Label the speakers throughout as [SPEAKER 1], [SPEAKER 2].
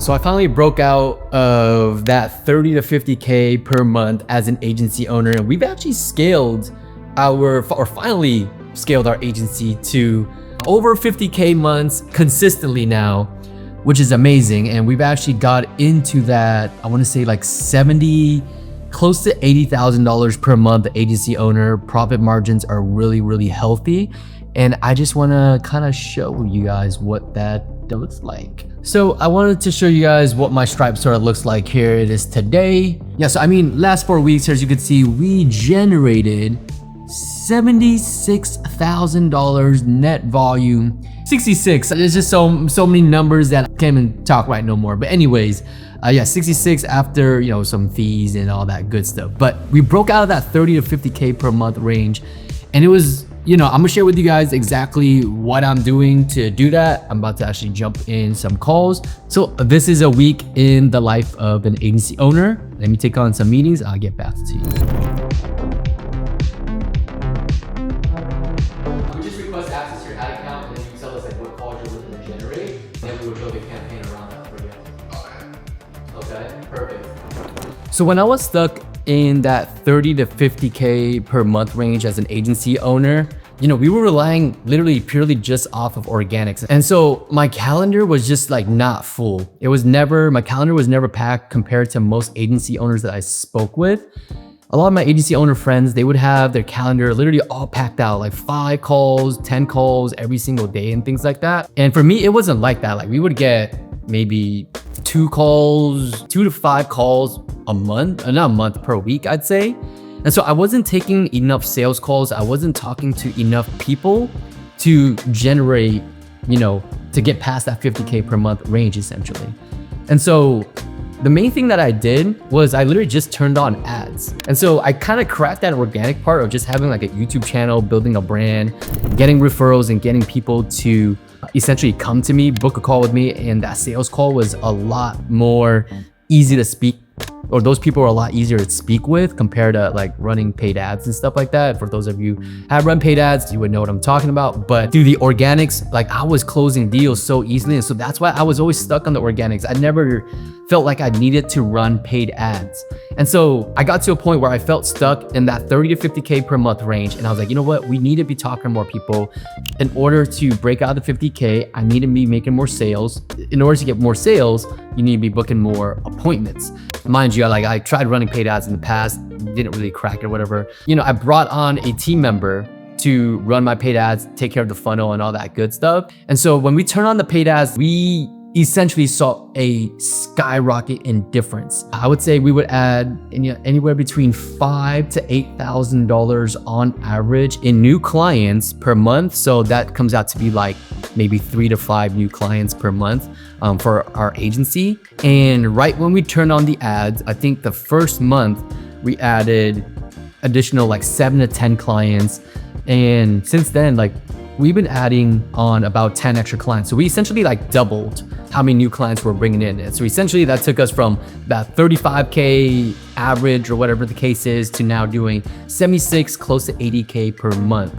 [SPEAKER 1] So I finally broke out of that 30 to 50K per month as an agency owner. And we've actually finally scaled our agency to over 50K months consistently now, which is amazing. And we've actually got into that, I want to say like 70, close to $80,000 per month agency owner. Profit margins are really, really healthy. And I just want to kind of show you guys what that looks like. So I wanted to show you guys what my Stripe sort of looks like. Here it is today. Yeah, so I mean, last 4 weeks, as you can see, we generated $76,000 net volume. 66, there's just so many numbers that I can't even talk right no more. But anyways, yeah, 66 after, you know, some fees and all that good stuff. But we broke out of that 30 to 50K per month range. And it was, you know, I'm gonna share with you guys exactly what I'm doing to do that. I'm about to actually jump in some calls. So this is a week in the life of an agency owner. Let me take on some meetings. I'll get back to you. We just request access to your ad account, and then you can tell us like what calls you're looking to generate, and then we would build a campaign around that for you. Okay, perfect. So when I was stuck in that 30 to 50K per month range as an agency owner, you know, we were relying literally purely just off of organics. And so my calendar was just like not full. My calendar was never packed compared to most agency owners that I spoke with. A lot of my agency owner friends, they would have their calendar literally all packed out, like 5 calls, 10 calls every single day and things like that. And for me, it wasn't like that. Like we would get maybe 2 to 5 calls a month, not a month, per week, I'd say. And so I wasn't taking enough sales calls. I wasn't talking to enough people to generate, you know, to get past that 50K per month range essentially. And so the main thing that I did was I literally just turned on ads. And so I kind of cracked that organic part of just having like a YouTube channel, building a brand, getting referrals and getting people to essentially come to me, book a call with me. And that sales call was a lot more easy to speak, or those people are a lot easier to speak with compared to like running paid ads and stuff like that. For those of you who have run paid ads, you would know what I'm talking about. But through the organics, like I was closing deals so easily. And so that's why I was always stuck on the organics. I never felt like I needed to run paid ads. And so I got to a point where I felt stuck in that 30 to 50K per month range. And I was like, you know what? We need to be talking to more people. In order to break out of the 50K, I need to be making more sales. In order to get more sales, you need to be booking more appointments. Mind you, I tried running paid ads in the past, didn't really crack it or whatever. You know, I brought on a team member to run my paid ads, take care of the funnel and all that good stuff. And so when we turn on the paid ads, we essentially saw a skyrocket in difference. I would say we would add anywhere between $5,000 to $8,000 on average in new clients per month. So that comes out to be like maybe 3 to 5 new clients per month for our agency. And right when we turned on the ads, I think the first month we added additional like 7 to 10 clients. And since then, like we've been adding on about 10 extra clients. So we essentially like doubled how many new clients we're bringing in. And so essentially that took us from that 35K average or whatever the case is to now doing 76, close to 80K per month.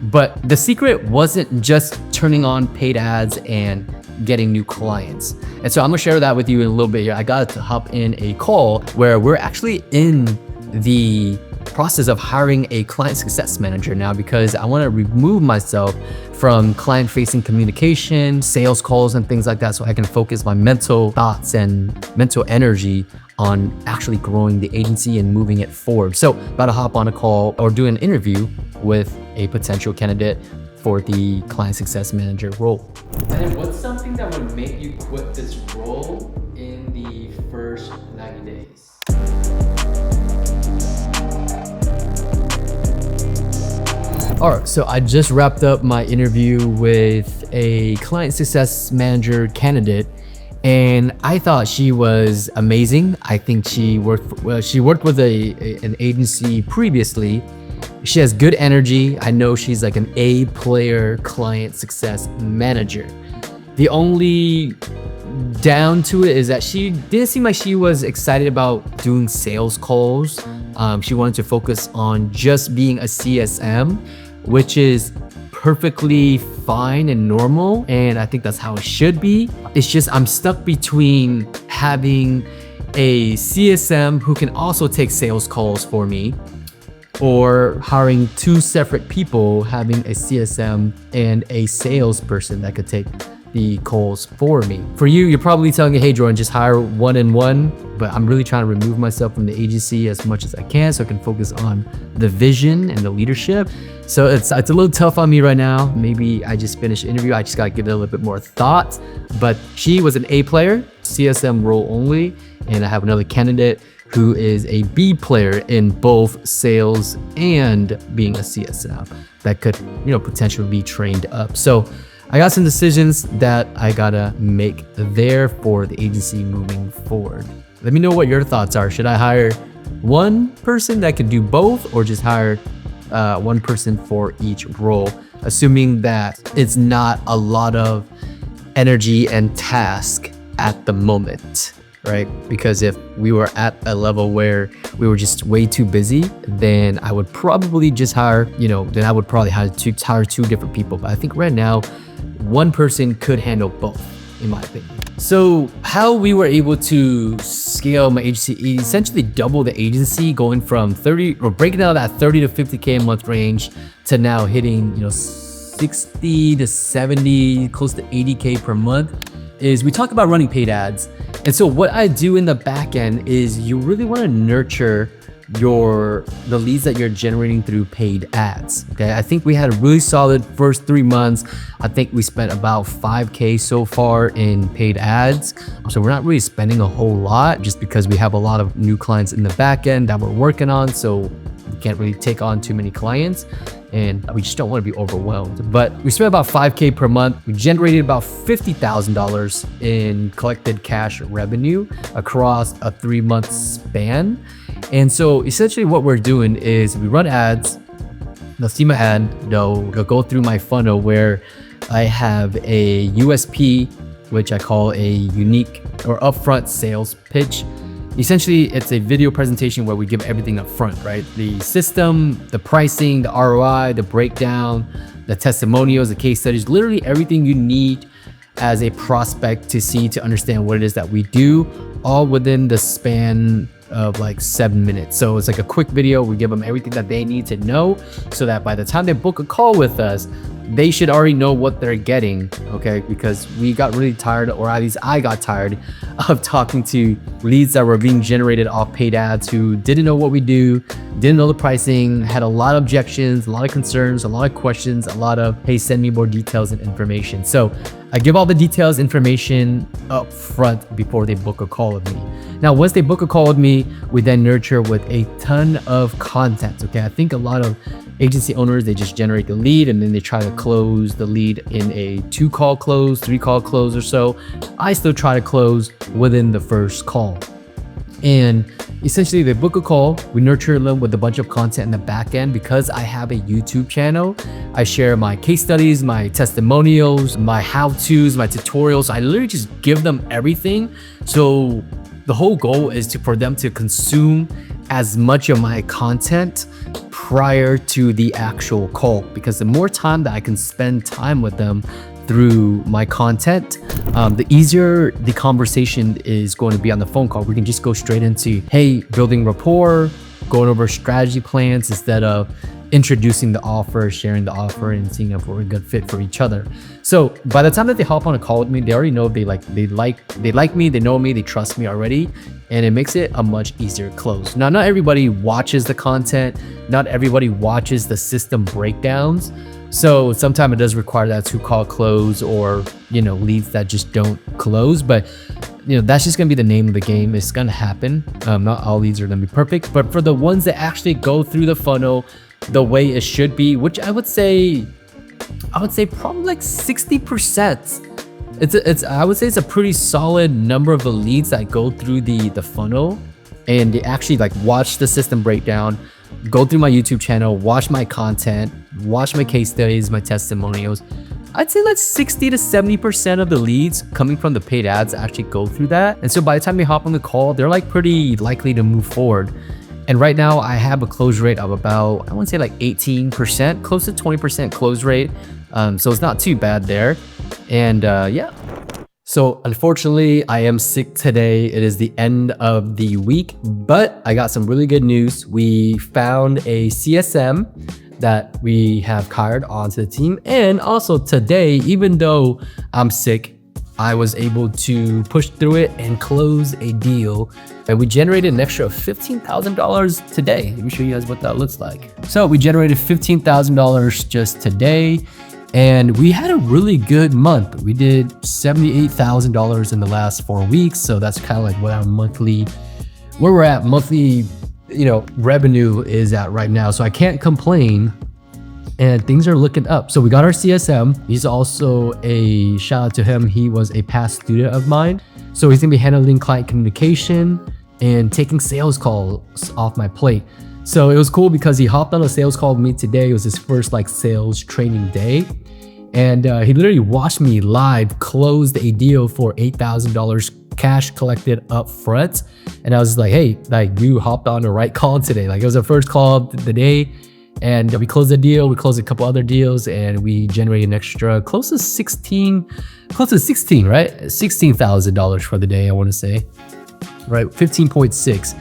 [SPEAKER 1] But the secret wasn't just turning on paid ads and getting new clients. And so I'm gonna share that with you in a little bit here. I got to hop in a call where we're actually in the process of hiring a client success manager now, because I want to remove myself from client-facing communication, sales calls and things like that, so I can focus my mental thoughts and mental energy on actually growing the agency and moving it forward. So about to hop on a call or do an interview with a potential candidate for the client success manager role. And then what's something that would make you quit this role in the first 90 days? All right, so I just wrapped up my interview with a client success manager candidate, and I thought she was amazing. I think she worked with an agency previously. She has good energy. I know she's like an A-player client success manager. The only down to it is that she didn't seem like she was excited about doing sales calls. She wanted to focus on just being a CSM, which is perfectly fine and normal, and I think that's how it should be. It's just I'm stuck between having a CSM who can also take sales calls for me, or hiring two separate people, having a CSM and a salesperson that could take the calls for me. For you, you're probably telling me, hey Jordan, just hire one and one, but I'm really trying to remove myself from the agency as much as I can so I can focus on the vision and the leadership. So it's a little tough on me right now. Maybe I just finished the interview, I just gotta give it a little bit more thought. But she was an A player, CSM role only, and I have another candidate who is a B player in both sales and being a CSM that could, potentially be trained up. So I got some decisions that I gotta make there for the agency moving forward. Let me know what your thoughts are. Should I hire one person that could do both, or just hire one person for each role, assuming that it's not a lot of energy and task at the moment, right? Because if we were at a level where we were just way too busy, then I would probably just hire, then I would probably hire two different people. But I think right now, one person could handle both, in my opinion. So how we were able to scale my agency, essentially double the agency, going from 30 or breaking out that 30 to 50K a month range to now hitting, 60 to 70, close to 80K per month, is we talk about running paid ads. And so what I do in the back end is you really want to nurture the leads that you're generating through paid ads. Okay, I think we had a really solid first 3 months. I think we spent about 5K so far in paid ads. So we're not really spending a whole lot, just because we have a lot of new clients in the back end that we're working on. So we can't really take on too many clients, and we just don't want to be overwhelmed. But we spent about 5K per month. We generated about $50,000 in collected cash revenue across a 3-month span. And so essentially what we're doing is we run ads. They'll see my ad, they'll go through my funnel where I have a USP, which I call a unique or upfront sales pitch. Essentially, it's a video presentation where we give everything up front, right? The system, the pricing, the ROI, the breakdown, the testimonials, the case studies, literally everything you need as a prospect to understand what it is that we do, all within the span of like 7 minutes. So it's like a quick video. We give them everything that they need to know so that by the time they book a call with us, they should already know what they're getting, okay? Because we got really tired, or at least I got tired of talking to leads that were being generated off paid ads who didn't know what we do, didn't know the pricing, had a lot of objections, a lot of concerns, a lot of questions, a lot of, hey, send me more details and information. So I give all the details, information up front before they book a call with me. Now, once they book a call with me, we then nurture with a ton of content, okay? I think a lot of agency owners, they just generate the lead and then they try to close the lead in a 2-call close, 3-call close or so. I still try to close within the first call. And essentially they book a call, we nurture them with a bunch of content in the back end. Because I have a YouTube channel, I share my case studies, my testimonials, my how-tos, my tutorials. I literally just give them everything. So the whole goal is for them to consume as much of my content prior to the actual call, because the more time that I can spend time with them through my content, the easier the conversation is going to be on the phone call. We can just go straight into, hey, building rapport, going over strategy plans instead of introducing the offer, sharing the offer, and seeing if we're a good fit for each other. So by the time that they hop on a call with me, they already know they like me, they know me, they trust me already, and it makes it a much easier close. Now, not everybody watches the content, not everybody watches the system breakdowns. So sometimes it does require that 2-call close, or leads that just don't close. But that's just gonna be the name of the game. It's gonna happen. Not all leads are gonna be perfect, but for the ones that actually go through the funnel the way it should be, which I would say probably like 60%. I would say it's a pretty solid number of the leads that go through the funnel, and they actually like watch the system breakdown, go through my YouTube channel, watch my content, watch my case studies, my testimonials. I'd say like 60 to 70% of the leads coming from the paid ads actually go through that. And so by the time they hop on the call, they're like pretty likely to move forward. And right now I have a close rate of about, I want to say like 18%, close to 20% close rate. So it's not too bad there. And yeah. So unfortunately, I am sick today. It is the end of the week, but I got some really good news. We found a CSM that we have hired onto the team. And also today, even though I'm sick, I was able to push through it and close a deal. And we generated an extra $15,000 today. Let me show you guys what that looks like. So we generated $15,000 just today. And we had a really good month. We did $78,000 in the last 4 weeks. So that's kind of like what our monthly, where we're at monthly, revenue is at right now. So I can't complain and things are looking up. So we got our CSM. He's also a shout out to him. He was a past student of mine. So he's gonna be handling client communication and taking sales calls off my plate. So it was cool because he hopped on a sales call with me today. It was his first sales training day. And he literally watched me live close a deal for $8,000 cash collected up front. And I was like, hey, you hopped on the right call today. It was the first call of the day. And we closed the deal. We closed a couple other deals and we generated an extra close to 16, right? $16,000 for the day, I want to say. Right, 15.6.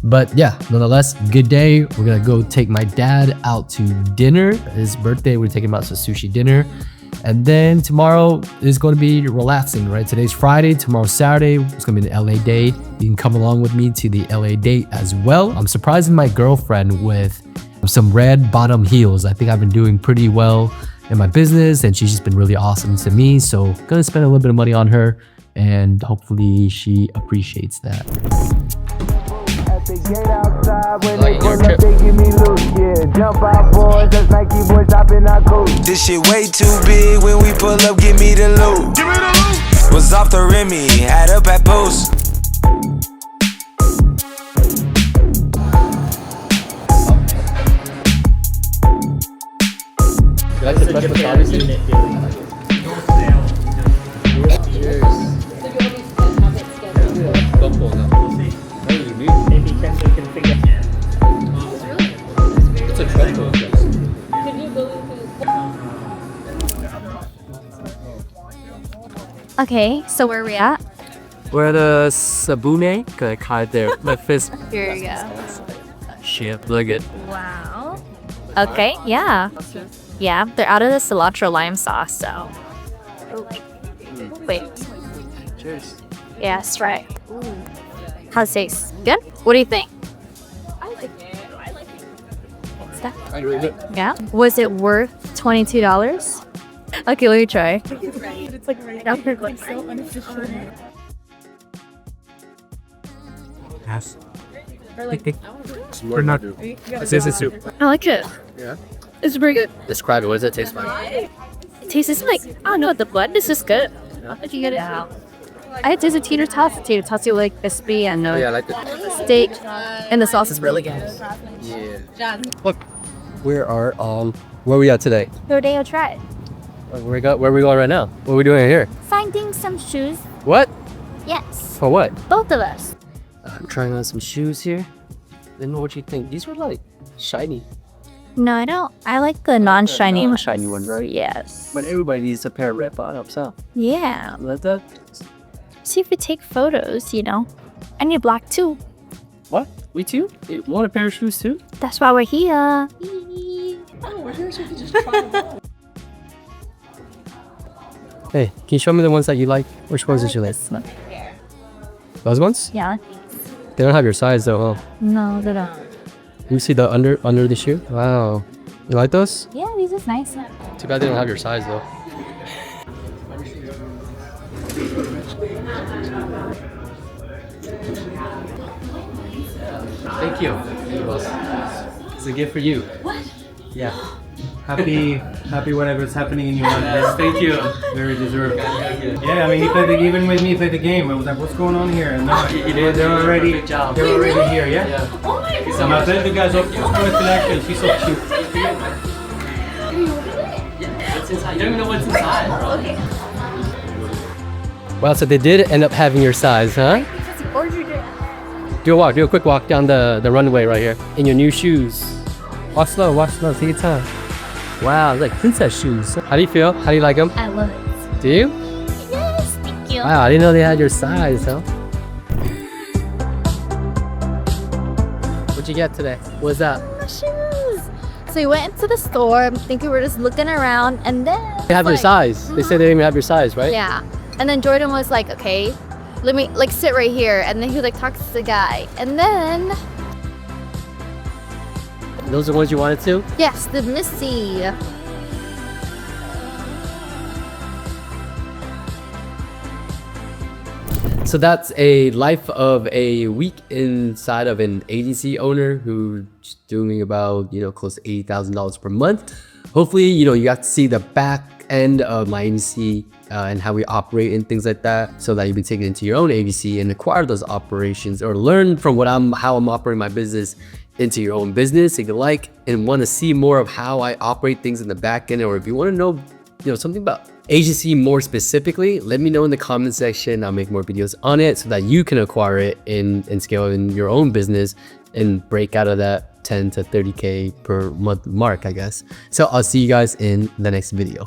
[SPEAKER 1] But yeah, nonetheless, good day. We're gonna go take my dad out to dinner. His birthday, we're taking him out to sushi dinner. And then tomorrow is going to be relaxing, right? Today's Friday, tomorrow's Saturday. It's going to be an LA day. You can come along with me to the LA date as well. I'm surprising my girlfriend with some red bottom heels. I think I've been doing pretty well in my business and she's just been really awesome to me. So gonna spend a little bit of money on her and hopefully she appreciates that.
[SPEAKER 2] They get outside when they pull up, they give me loose. Yeah, jump out, boys. That's Nike boys hopping our coast. This shit way too big. When we pull up, give me the loot. Give me the loot. Was off the Remy, had up at post.
[SPEAKER 1] You like the fresh wasabi?
[SPEAKER 3] Okay, so where are we at?
[SPEAKER 1] We're at a Sabune. Gonna cut there. My fist.
[SPEAKER 3] Here you go.
[SPEAKER 1] Shit, look at.
[SPEAKER 3] Wow. Okay, yeah. Yeah, they're out of the cilantro lime sauce, so. Wait.
[SPEAKER 1] Cheers.
[SPEAKER 3] Yes, right. How's it taste? Good? What do you think?
[SPEAKER 4] I like it.
[SPEAKER 1] I agree.
[SPEAKER 3] Yeah? Was it worth $22? Okay, let me try.
[SPEAKER 4] It's like so unofficial.
[SPEAKER 1] Pass.
[SPEAKER 4] We're not.
[SPEAKER 1] This is soup.
[SPEAKER 3] I like it.
[SPEAKER 1] Yeah.
[SPEAKER 3] It's pretty good.
[SPEAKER 1] Describe it. What does it taste like?
[SPEAKER 3] It tastes like, I don't know, the blood is just good. Did you get it? Yeah. I taste a tater tots. The tater tots are like crispy and
[SPEAKER 1] Oh, yeah, I like it.
[SPEAKER 3] steak, and the sauce is really good.
[SPEAKER 1] Yeah. Look, where are we at today?
[SPEAKER 3] Rodeo Tribe.
[SPEAKER 1] Where are we going right now? What are we doing here?
[SPEAKER 3] Finding some shoes.
[SPEAKER 1] What?
[SPEAKER 3] Yes.
[SPEAKER 1] For what?
[SPEAKER 3] Both of us.
[SPEAKER 1] I'm trying on some shoes here. Then what you think? These were shiny.
[SPEAKER 3] No, I don't. I like the non-shiny.
[SPEAKER 1] Shiny one, right?
[SPEAKER 3] Yes.
[SPEAKER 1] But everybody needs a pair of red bottoms, huh?
[SPEAKER 3] Yeah.
[SPEAKER 1] Like that?
[SPEAKER 3] See if we take photos, I need black too.
[SPEAKER 1] What? We too? You want a pair of shoes too?
[SPEAKER 3] That's why we're here.
[SPEAKER 4] We're here so we can just try them out.
[SPEAKER 1] Hey, can you show me the ones that you like? Which ones did you like? Those ones?
[SPEAKER 3] Yeah.
[SPEAKER 1] They don't have your size though, huh?
[SPEAKER 3] No, they don't.
[SPEAKER 1] You see the under the shoe? Wow. You like those?
[SPEAKER 3] Yeah, these is nice.
[SPEAKER 1] Too bad they don't have your size though. Thank you. It's a gift for you.
[SPEAKER 3] What?
[SPEAKER 1] Yeah.
[SPEAKER 5] Happy whatever's happening in your life.
[SPEAKER 1] Thank you.
[SPEAKER 5] Very deserved. Yeah, I mean, even with me, he played the game. I was like, what's going on here? And no, they're already here, yeah?
[SPEAKER 4] Oh my god.
[SPEAKER 5] So my friend, the guy's up to selection. She's so cute.
[SPEAKER 1] What's inside? You don't even know what's inside, bro. Okay. Wow, so they did end up having your size, huh?
[SPEAKER 6] Do a quick walk down the runway right here in your new shoes. Walk slow, take your time. Wow, like princess shoes. How do you feel? How do you like them?
[SPEAKER 3] I love it.
[SPEAKER 6] Do you?
[SPEAKER 3] Yes, thank you.
[SPEAKER 6] Wow, I didn't know they had your size, huh? What'd you get today? What's up?
[SPEAKER 3] Shoes. So we went into the store. I think we were just looking around, and then
[SPEAKER 6] They have your size. They said they didn't even have your size, right?
[SPEAKER 3] Yeah. And then Jordan was like, "Okay, let me like sit right here." And then he like talks to the guy, and then
[SPEAKER 6] Those are the ones you wanted to?
[SPEAKER 3] yes, the Missy.
[SPEAKER 1] So that's a life of a week inside of an agency owner who's doing about, close to $80,000 per month. Hopefully, you got to see the back end of my agency and how we operate and things like that, so that you can take it into your own agency and acquire those operations or learn from how I'm operating my business into your own business. If you like and want to see more of how I operate things in the back end, or if you want to know, something about agency more specifically, let me know in the comment section. I'll make more videos on it so that you can acquire it and scale in your own business and break out of that 10 to 30K per month mark, I guess. So I'll see you guys in the next video.